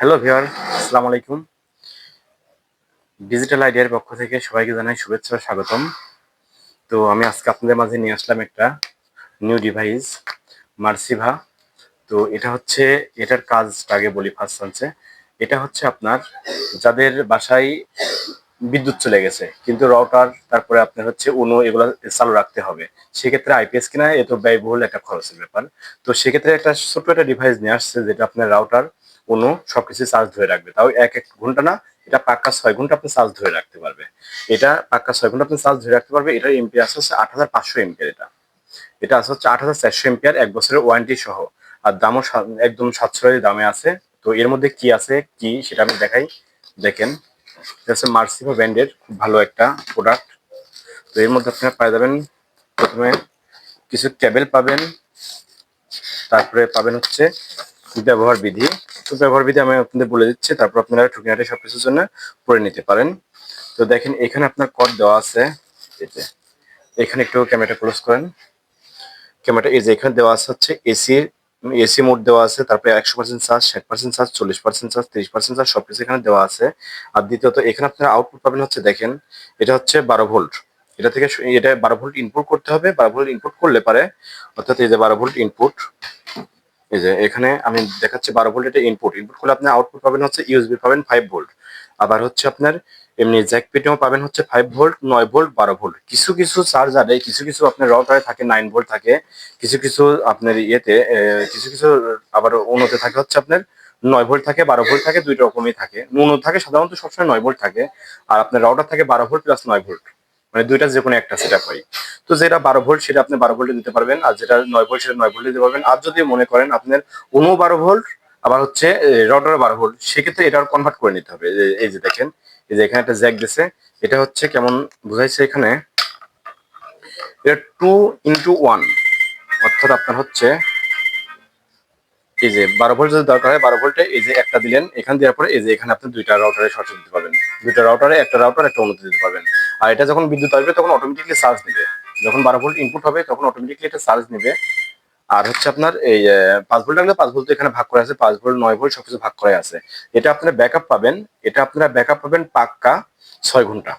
Hello viewer, আসসালামু আলাইকুম। Digital আইডিয়ার পক্ষ থেকে সবাইকে জানাই শুভেচ্ছা ও স্বাগতম। তো আমি আজকে আপনাদের মাঝে নিয়ে আসলাম একটা নিউ ডিভাইস, মার্সিভা। তো এটার কাজটা আগে বলি ফার্স্ট হচ্ছে, এটা হচ্ছে আপনার যাদের বাসায় বিদ্যুৎ চলে গেছে কিন্তু রাউটার তারপরে আপনার হচ্ছে উনো এগুলো চালু রাখতে হবে, সেক্ষেত্রে আইপিএস কিনা এত ব্যয়বহুল একটা খরচের ব্যাপার। তো সেক্ষেত্রে একটা ছোট্ট একটা ডিভাইস নিয়ে আসছে যেটা আপনার রাউটার উনো সবকিছু চার্জ ধরে রাখবে, তাও এক এক ঘন্টা না, এটা পাক্কা 6 ঘন্টা আপনি চার্জ ধরে রাখতে পারবে। এটা পাক্কা 6 ঘন্টা আপনি চার্জ ধরে রাখতে পারবে। এটার এমপিআর হচ্ছে 8500 এমপিআর। এটা এটা আছে হচ্ছে 8400 এমপিআর, 1 বছরের ওয়ারেন্টি সহ। আর দামও একদম সাশ্রয়ী দামে আছে। তো এর মধ্যে কি আছে কি সেটা আমি দেখাই, দেখেন। এটা হচ্ছে মার্সিভা ব্র্যান্ডের খুব ভালো একটা প্রোডাক্ট। তো এর মধ্যে আপনারা পেয়ে যাবেন প্রথমে কিছু কেবল পাবেন, তারপরে পাবেন হচ্ছে ব্যবহার বিধি। তো ব্যবহার বিধি আমি আপনাদের বলে দিচ্ছি, তারপর আপনারা টুকিনাটি সবকিছুর জন্য পড়ে নিতে পারেন। তো দেখেন এখানে আপনার কোড দেওয়া আছে, এই যে এখানে একটু ক্যামেরাটা ক্লোজ করেন। ক্যামেরাটা এই যে এখানে দেওয়া আছে হচ্ছে এসি মোড দেওয়া আছে, তারপরে 100% চার্জ, 60% চার্জ, 40% চার্জ, 30% চার্জ, সবকিছু এখানে দেওয়া আছে। আর দ্বিতীয়ত এখানে আপনার আউটপুট পাবেন হচ্ছে, দেখেন এটা হচ্ছে 12 ভোল্ট। এটা থেকে এটা 12 ভোল্ট ইনপুট করতে হবে। 12 ভোল্ট ইনপুট করলে পারে, অর্থাৎ এই যে 12 ভোল্ট ইনপুট, এই যে এখানে আমি দেখাচ্ছি 12 ভোল্ট এটা ইনপুট করলে আপনি আউটপুট পাবেন হচ্ছে ইউএসবি পাবেন 5 ভোল্ট। আবার হচ্ছে আপনার এমনি জ্যাক পিটিও পাবেন হচ্ছে 5 ভোল্ট, 9 ভোল্ট, 12 ভোল্ট। কিছু কিছু চার্জারে কিছু কিছু আপনার রাউটারে থাকে 9 ভোল্ট থাকে, কিছু কিছু আপনার ইয়েতে কিছু কিছু আবার অন্যতে থাকে হচ্ছে আপনার 9 ভোল্ট থাকে, 12 ভোল্ট থাকে, দুইটা রকমই থাকে। অন্য থাকে সাধারণত সবসময় 9 ভোল্ট থাকে, আর আপনার রাউটার থাকে 12 ভোল্ট প্লাস 9 ভোল্ট, মানে দুইটা যে কোনো একটা সেট হয়। তো যেটা 12 ভোল্ট সেটা আপনি 12 ভোল্টে দিতে পারবেন, আর যেটা 9 ভোল্ট সেটা 9 ভোল্টে দিতে পারবেন। আর যদি মনে করেন আপনার 12 ভোল্ট আবার হচ্ছে রাউটারে 12 ভোল্ট, সেক্ষেত্রে এটা কনভার্ট করে নিতে হবে। এই যে দেখেন, এই যে এখানে একটা জ্যাক দিছে, এটা হচ্ছে কেমন বুঝাইছে এখানে, এটা 2x1, অর্থাৎ আপনার হচ্ছে এই যে 12 ভোল্ট যদি দরকার হয় 12 ভোল্টে এই যে একটা দিলেন, এখান দেওয়ার পরে এই যে এখানে আপনি দুইটা রাউটারে সরাসরি দিতে পারবেন। দুইটা রাউটারে একটা রাউটার একটা অন্যতে দিতে পারবেন। আর এটা যখন বিদ্যুৎ আসবে তখন অটোমেটিকলি চার্জ নেবে। যখন 12 ভোল্ট ইনপুট হবে তখন অটোমেটিকলি এটা চার্জ নেবে। আর হচ্ছে আপনার এই 5 ভোল্ট লাগলে 5 ভোল্ট এখানে ভাগ করা আছে, 5 ভোল্ট 9 ভোল্ট সবকিছু ভাগ করা আছে। এটা আপনারা ব্যাকআপ পাবেন, এটা আপনারা ব্যাকআপ পাবেন পাক্কা 6 ঘন্টা।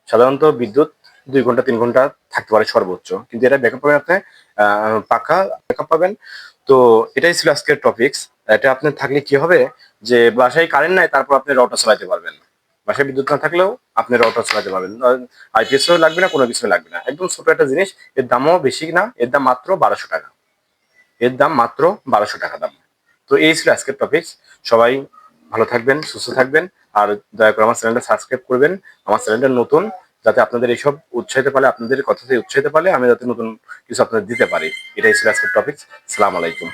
সাধারণত বিদ্যুৎ 2 ঘন্টা 3 ঘন্টা থাকতে পারে সর্বোচ্চ, কিন্তু এটা ব্যাকআপ পাবেন আপনি পাক্কা ব্যাকআপ পাবেন। তো এটাই ছিল আজকের টপিকস। এটা আপনার থাকলে কি হবে যে বাসায় কারেন্ট নাই, তারপর আপনি রাউটার চালাতে পারবেন। বাসায় বিদ্যুৎ না থাকলেও আপনি রাউটার চালাতে পারবেন, আইপিএসও লাগবে না, কোনো কিছু লাগবে না, একদম ছোট একটা জিনিস। এর দামও বেশি না, এর দাম মাত্র 1200 টাকা। এর দাম মাত্র 1200 টাকা দাম। তো এই ছিল আজকের টপিকস। সবাই ভালো থাকবেন, সুস্থ থাকবেন, আর দয়া করে আমার চ্যানেলটা সাবস্ক্রাইব করবেন। আমার চ্যানেলটা নতুন, যাতে আপনাদের এইসব উৎসাহিত পারে, আপনাদের কথা থেকে উৎসাহিত পারে আমি যাতে নতুন কিছু আপনাদের দিতে পারি। এটাই ছিল আজকের টপিকস। সালাম আলাইকুম।